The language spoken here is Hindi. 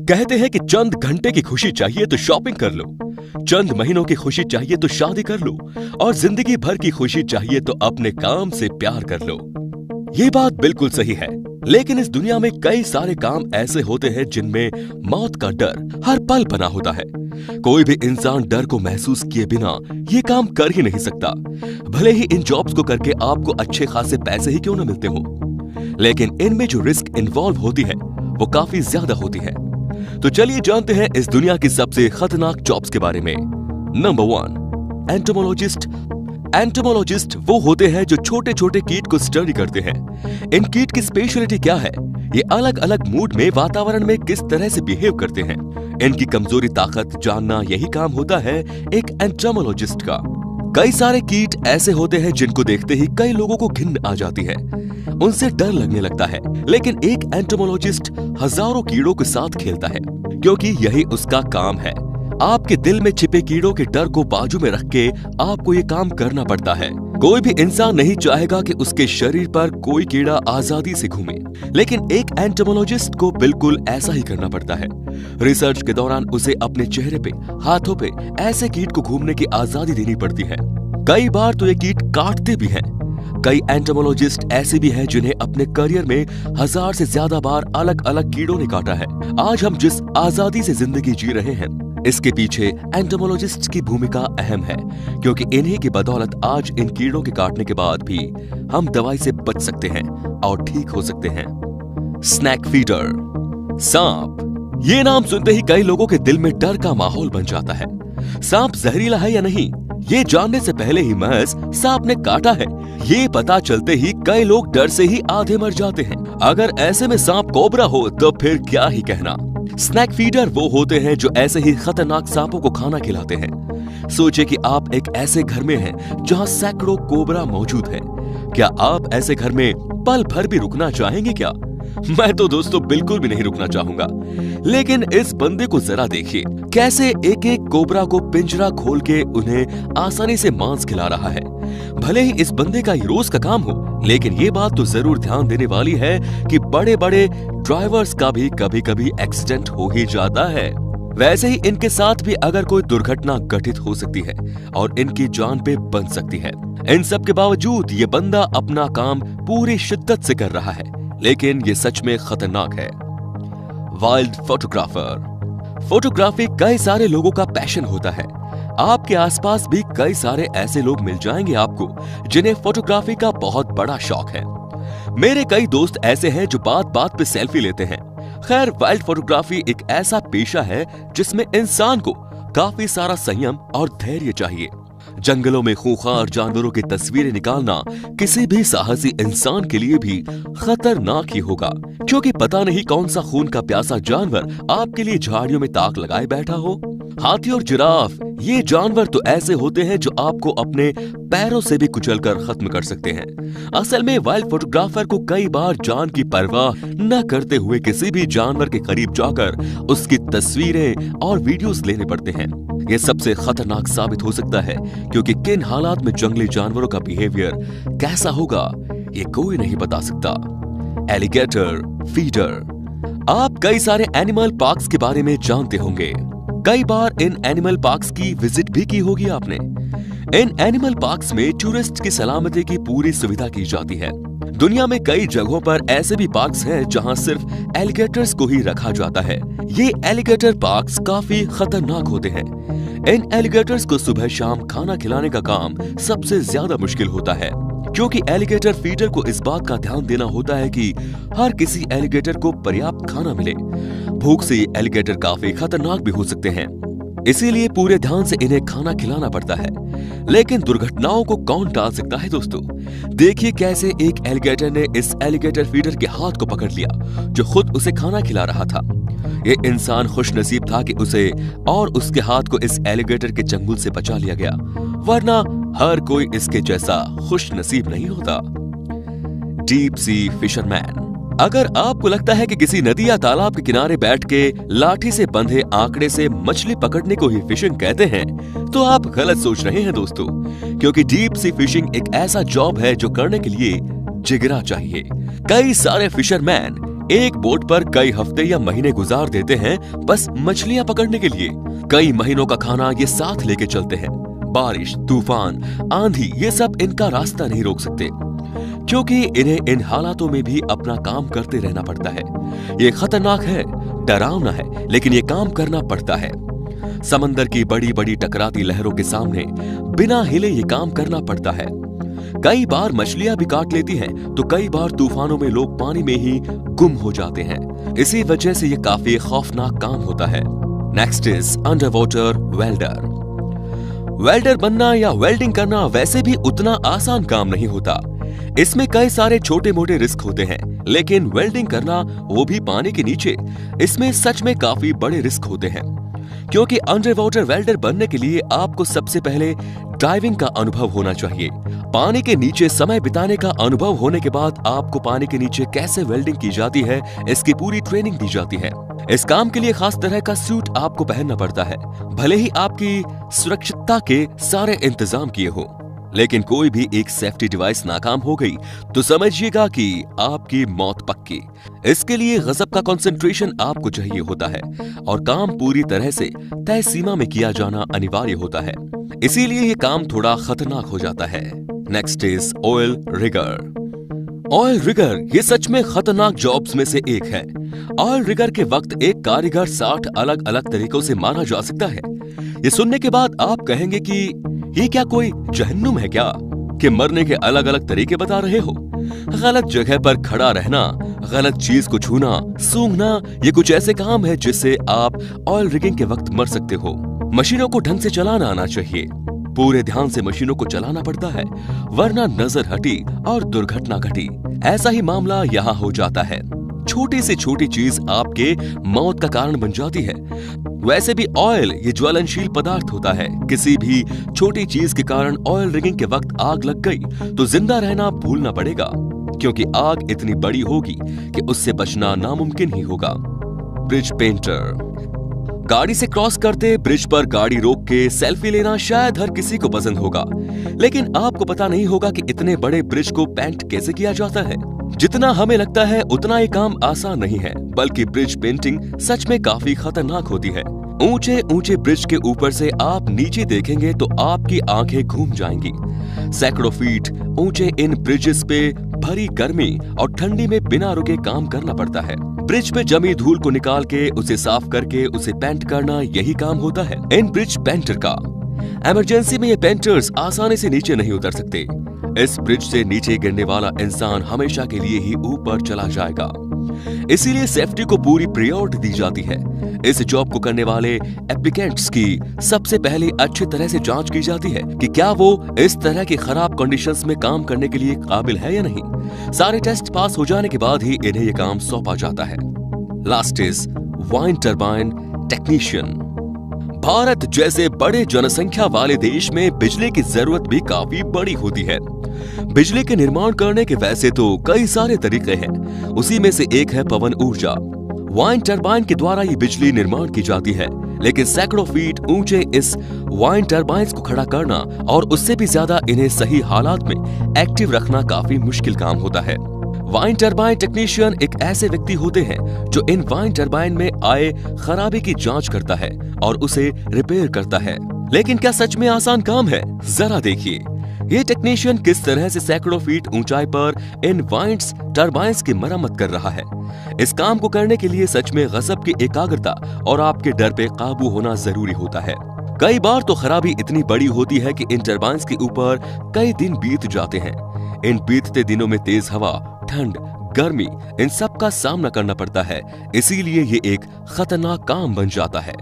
कहते हैं कि चंद घंटे की खुशी चाहिए तो शॉपिंग कर लो, चंद महीनों की खुशी चाहिए तो शादी कर लो, और जिंदगी भर की खुशी चाहिए तो अपने काम से प्यार कर लो। ये बात बिल्कुल सही है, लेकिन इस दुनिया में कई सारे काम ऐसे होते हैं जिनमें मौत का डर हर पल बना होता है। कोई भी इंसान डर को महसूस किए बिना ये काम कर ही नहीं सकता, भले ही इन जॉब्स को करके आपको अच्छे खासे पैसे ही क्यों न मिलते हो। लेकिन इनमें जो रिस्क इन्वॉल्व होती है वो काफी ज्यादा होती है। तो चलिए जानते हैं इस दुनिया की सबसे खतरनाक जॉब्स के बारे में। Number 1, entomologist. एंटोमोलॉजिस्ट वो होते हैं जो छोटे छोटे कीट को स्टडी करते हैं। इन कीट की स्पेशलिटी क्या है? ये अलग अलग मूड में वातावरण में किस तरह से बिहेव करते हैं, इनकी कमजोरी ताकत जानना यही काम होता है एक एंटोमोलॉजिस्ट का। कई सारे कीट ऐसे होते हैं जिनको देखते ही कई लोगों को घिन आ जाती है, उनसे डर लगने लगता है। लेकिन एक एंटोमोलॉजिस्ट हजारों कीड़ों के साथ खेलता है, क्योंकि यही उसका काम है। आपके दिल में छिपे कीड़ों के डर को बाजू में रख के आपको ये काम करना पड़ता है। कोई भी इंसान नहीं चाहेगा कि उसके शरीर पर कोई कीड़ा आजादी से घूमे, लेकिन एक एंटोमोलॉजिस्ट को बिल्कुल ऐसा ही करना पड़ता है। रिसर्च के दौरान उसे अपने चेहरे पे, हाथों पे ऐसे कीट को घूमने की आजादी देनी पड़ती है। कई बार तो ये कीट काटते भी हैं। कई एंटोमोलॉजिस्ट ऐसे भी हैं जिन्हें अपने करियर में 1000 से ज्यादा बार अलग अलग कीड़ों ने काटा है। आज हम जिस आजादी से जिंदगी जी रहे हैं, इसके पीछे एंटोमोलॉजिस्ट की भूमिका अहम है, क्योंकि इन्हीं की बदौलत आज इन कीड़ों के काटने के बाद भी हम दवाई से बच सकते हैं और ठीक हो सकते हैं। Snake feeder. सांप। ये नाम सुनते ही कई लोगों के दिल में डर का माहौल बन जाता है। सांप जहरीला है या नहीं, ये जानने से पहले ही महज सांप ने काटा है, ये पता चलते ही कई लोग डर से ही आधे मर जाते हैं। अगर ऐसे में सांप कोबरा हो तो फिर क्या ही कहना। स्नैक फीडर वो होते हैं जो ऐसे ही खतरनाक सांपों को खाना खिलाते हैं। सोचिए कि आप एक ऐसे घर में हैं जहां सैकड़ों कोबरा मौजूद है। क्या आप ऐसे घर में पल भर भी रुकना चाहेंगे क्या? मैं तो दोस्तों बिल्कुल भी नहीं रुकना चाहूंगा। लेकिन इस बंदे को जरा देखिए, कैसे एक एक कोबरा को पिंजरा खोल के उन्हें आसानी से मांस खिला रहा है। भले ही इस बंदे का ये रोज का काम हो, लेकिन ये बात तो जरूर ध्यान देने वाली है कि बड़े बड़े ड्राइवर्स का भी कभी कभी एक्सीडेंट हो ही जाता है। वैसे ही इनके साथ भी अगर कोई दुर्घटना घटित हो सकती है और इनकी जान पे बन सकती है। इन सब के बावजूद ये बंदा अपना काम पूरी शिद्दत से कर रहा है, लेकिन ये सच में खतरनाक है। Wild photographer. फोटोग्राफी कई सारे लोगों का पैशन होता है। आपके आसपास भी कई सारे ऐसे लोग मिल जाएंगे आपको जिन्हें फोटोग्राफी का बहुत बड़ा शौक है। मेरे कई दोस्त ऐसे हैं जो बात बात पे सेल्फी लेते हैं। खैर, वाइल्ड फोटोग्राफी एक ऐसा पेशा है जिसमें इंसान को काफी सारा संयम और धैर्य चाहिए। जंगलों में खूंखार जानवरों की तस्वीरें निकालना किसी भी साहसी इंसान के लिए भी खतरनाक ही होगा, क्योंकि पता नहीं कौन सा खून का प्यासा जानवर आपके लिए झाड़ियों में ताक लगाए बैठा हो। हाथी और जिराफ, ये जानवर तो ऐसे होते हैं जो आपको अपने पैरों से भी कुचलकर खत्म कर सकते हैं। असल में वाइल्ड फोटोग्राफर को कई बार जान की परवाह न करते हुए किसी भी जानवर के करीब जाकर उसकी तस्वीरें और वीडियोस लेने पड़ते हैं। ये सबसे खतरनाक साबित हो सकता है, क्योंकि किन हालात में जंगली जानवरों का बिहेवियर कैसा होगा ये कोई नहीं बता सकता। Alligator feeder. आप कई सारे एनिमल पार्क्स के बारे में जानते होंगे। कई बार इन एनिमल पार्क्स की विजिट भी की होगी आपने। इन एनिमल पार्क्स में टूरिस्ट की सलामती की पूरी सुविधा की जाती है। दुनिया में कई जगहों पर ऐसे भी पार्क्स हैं जहां सिर्फ एलिगेटर्स को ही रखा जाता है। ये एलिगेटर पार्क्स काफी खतरनाक होते हैं। इन एलिगेटर्स को सुबह शाम खाना खिलाने का काम सबसे ज्यादा मुश्किल होता है, क्योंकि एलिगेटर फीडर को इस बात का ध्यान देना होता है कि हर किसी एलिगेटर को पर्याप्त खाना मिले। भूख से ये एलिगेटर काफी खतरनाक भी हो सकते हैं, इसीलिए पूरे ध्यान से इन्हें खाना खिलाना पड़ता है। लेकिन दुर्घटनाओं को कौन टाल सकता है दोस्तों? देखिए कैसे एक एलिगेटर ने इस एलिगेटर फीडर के हाथ को पकड़ लिया जो खुद उसे खाना खिला रहा था। ये इंसान खुशनसीब था कि उसे और उसके हाथ को इस एलिगेटर के चंगुल से बचा लिया गया, वरना हर कोई इसके जैसा खुशनसीब नहीं होता। Deep sea fisherman. अगर आपको लगता है कि किसी नदी या तालाब के किनारे बैठ के लाठी से बंधे आंकड़े से मछली पकड़ने को ही फिशिंग कहते हैं, तो आप गलत सोच रहे हैं दोस्तों, क्योंकि डीप सी फिशिंग एक ऐसा जॉब है जो करने के लिए जिगरा चाहिए। कई सारे फिशरमैन एक बोट पर कई हफ्ते या महीने गुजार देते हैं बस मछलियां पकड़ने के लिए। कई महीनों का खाना ये साथ लेके चलते हैं। बारिश, तूफान, आंधी ये सब इनका रास्ता नहीं रोक सकते, क्योंकि इन्हें इन हालातों में भी अपना काम करते रहना पड़ता है। ये खतरनाक है, डरावना है, लेकिन ये काम करना पड़ता है। समंदर की बड़ी बड़ी टकराती लहरों के सामने बिना हिले ये काम करना पड़ता है। कई बार मछलियां भी काट लेती हैं, तो कई बार तूफानों में लोग पानी में ही गुम हो जाते हैं। इसी वजह से ये काफी खौफनाक काम होता है। Next is under water welder. Welder बनना या वेल्डिंग करना वैसे भी उतना आसान काम नहीं होता। इसमें कई सारे छोटे मोटे रिस्क होते हैं, लेकिन वेल्डिंग करना, वो भी पानी के नीचे, इसमें सच में काफी बड़े रिस्क होते हैं। क्योंकि अंडर वाटर वेल्डर बनने के लिए आपको सबसे पहले डाइविंग का अनुभव होना चाहिए। पानी के नीचे समय बिताने का अनुभव होने के बाद आपको पानी के नीचे कैसे वेल्डिंग की जाती है, इसकी पूरी ट्रेनिंग दी जाती है। इस काम के लिए खास तरह का सूट आपको पहनना पड़ता है। भले ही आपकी सुरक्षितता के सारे इंतजाम किए हो, लेकिन कोई भी एक सेफ्टी डिवाइस नाकाम हो गई तो समझिएगा कि आपकी मौत पक्की। इसके लिए गजब का कंसंट्रेशन आपको चाहिए होता है और काम पूरी तरह से तय सीमा में किया जाना अनिवार्य होता है। इसीलिए ये काम थोड़ा खतरनाक हो जाता है। Next is oil rigger. Oil rigger ये सच में खतरनाक जॉब्स में से एक है। ऑयल रिगर के वक्त एक कारीगर 60 अलग अलग तरीकों से मारा जा सकता है। ये सुनने के बाद आप कहेंगे कि ये क्या कोई जहन्नुम है क्या, कि मरने के अलग अलग तरीके बता रहे हो। गलत जगह पर खड़ा रहना, गलत चीज को छूना, सूंघना, ये कुछ ऐसे काम है जिससे आप ऑयल रिगिंग के वक्त मर सकते हो। मशीनों को ढंग से चलाना आना चाहिए। पूरे ध्यान से मशीनों को चलाना पड़ता है, वरना नजर हटी और दुर्घटना घटी। ऐसा ही मामला यहाँ हो जाता है। छोटी से छोटी चीज आपके मौत का कारण बन जाती है। वैसे भी ऑयल ये ज्वलनशील पदार्थ होता है। किसी भी छोटी चीज के कारण ऑयल रिगिंग के वक्त आग लग गई तो जिंदा रहना भूलना पड़ेगा, क्योंकि आग इतनी बड़ी होगी कि उससे बचना नामुमकिन ही होगा। Bridge painter. गाड़ी से क्रॉस करते ब्रिज पर गाड़ी रोक के सेल्फी लेना शायद हर किसी को पसंद होगा, लेकिन आपको पता नहीं होगा कि इतने बड़े ब्रिज को पेंट कैसे किया जाता है। जितना हमें लगता है उतना ये काम आसान नहीं है, बल्कि ब्रिज पेंटिंग सच में काफी खतरनाक होती है। ऊंचे ऊंचे ब्रिज के ऊपर से आप नीचे देखेंगे तो आपकी आंखें घूम जाएंगी। सैकड़ों फीट ऊंचे इन ब्रिजेस पे भरी गर्मी और ठंडी में बिना रुके काम करना पड़ता है। ब्रिज पे जमी धूल को निकाल के उसे साफ करके उसे पेंट करना, यही काम होता है इन ब्रिज पेंटर का। इमरजेंसी में ये पेंटर्स आसानी से नीचे नहीं उतर सकते। इस ब्रिज से नीचे गिरने वाला इंसान हमेशा के लिए ही ऊपर चला जाएगा। इसीलिए सेफ्टी को पूरी प्रायोरिटी दी जाती है। इस जॉब को करने वाले एप्लीकेंट्स की सबसे पहले अच्छी तरह से जांच की जाती है कि क्या वो इस तरह की खराब कंडीशंस में काम करने के लिए काबिल है या नहीं। सारे टेस्ट पास हो जाने के बाद ही इन्हें ये काम सौंपा जाता है। Last is wine turbine technician. Bharat जैसे बड़े जनसंख्या वाले देश में बिजली की जरूरत भी काफी बड़ी होती है। बिजली के निर्माण करने के वैसे तो कई सारे तरीके हैं, उसी में से एक है पवन ऊर्जा। वाइन टरबाइन के द्वारा ये बिजली निर्माण की जाती है, लेकिन सैकड़ों फीट ऊंचे इस वाइन टरबाइंस को खड़ा करना और उससे भी ज्यादा इन्हें सही हालात में एक्टिव रखना काफी मुश्किल काम होता है। वाइन टरबाइन टेक्नीशियन एक ऐसे व्यक्ति होते हैं जो इन वाइन टरबाइन में आए खराबी की जांच करता है और उसे रिपेयर करता है। लेकिन क्या सच में आसान काम है? जरा देखिए ये टेक्नीशियन किस तरह से सैकड़ों फीट ऊंचाई पर इन वाइन टरबाइंस की मरम्मत कर रहा है। इस काम को करने के लिए सच में गजब की एकाग्रता और आपके डर पे काबू होना जरूरी होता है। कई बार तो खराबी इतनी बड़ी होती है कि इन टरबाइंस के ऊपर कई दिन बीत जाते हैं। इन बीतते दिनों में तेज हवा, ठंड, गर्मी, इन सब का सामना करना पड़ता है। इसीलिए ये एक खतरनाक काम बन जाता है।